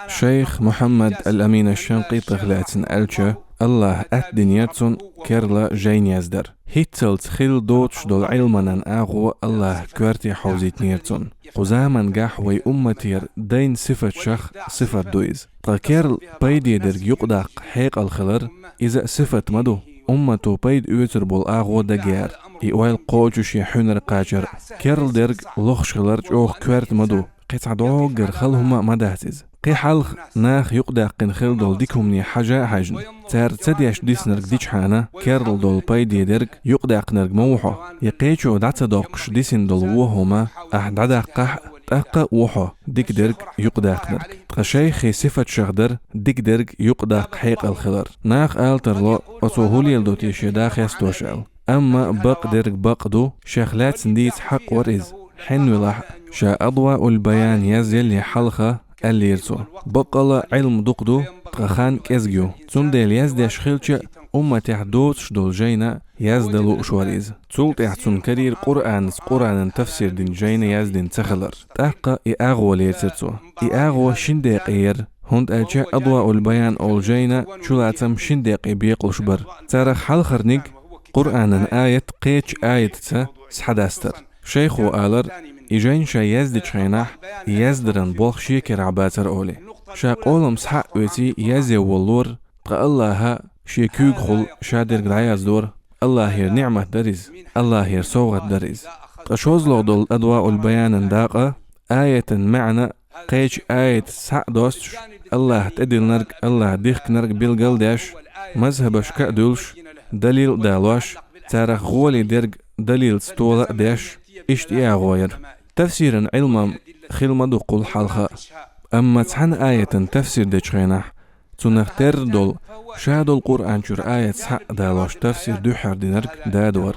شيخ محمد الأمين الشنقيطي غلاتن ألشا الله الدنياتون كرلا جين يزدر هيتلت خيل دوتش دول علمنا آغو الله كوارتي حوزيت نيرتون قزامن قاحوي أمتير دين صفة شخ صفة دويز تاكيرل بايدي درق يقدق حيق الخلر إذا صفة مدو أمتو بايد يوتر بول آغو دقيار إيوال قوجوش يحونر قاجر كيرل درق لخش خلرج أوخ كوارت مدو قطع دوغر خلهما مدهتز قي حلخ ناخ يقدق قن خل دول ديكهم ني حاجة حاجن تار تسديش ديس نرق ديش حانا كيرل دول بايدي درق يقدق نرق موحو يقيتشو دعتا دوقش ديسن دول ووهما أحدادا قح تاقا وحو ديك درق يقدق نرق تخشيخي صفة شغدر ديك درق يقدق حيق الخلر ناخ آلتر لو أصوهولي يلدوتي شداخ يستوشال أما بق درق بقدو شخلات سنديت حق ورز حن ولح شا أضواء البيان يزيل يحلخة اللي يرسو بقلا علم دقدو تخان كزجو تندل يزدش خلشة تحدوت شدول جينا يزدلو شواريز تولت يحتون كرير قرآن تفسير دين جينا يزدين تخلر تحقا إياغو ليرترسو إياغو شندقير هند أجا أضواء البيان أول جينا شلاتم شندقي بيقلش بر تارخ حلخرنيق قرآن آية قيتش آية سحداستر شيخو آلر إجين شا يزدج خيناح يزدرن بوخ شيكر عباتر أولي شاق أولم سحق ويتي يزي واللور تقى الله شيكوغ خل شادر قرعياز دور الله هير نعمة دريز الله هير صوغة دريز تقشوزلو دول أدواء البيان داقة آية معنى قيش آية سحق دوستش الله تدل نرق الله ديخ نرق بالقل داش مذهبش كأدولش دليل دالواش تارخ غولي درق دليل ستولة داش اشتيا غوير تفسيرا علما خلمدو قل حلقة أما تحن آية تفسير دجخينح تنختار دول شادو القرآن شر آية سحق دالوش تفسير دو حر دينرك دادور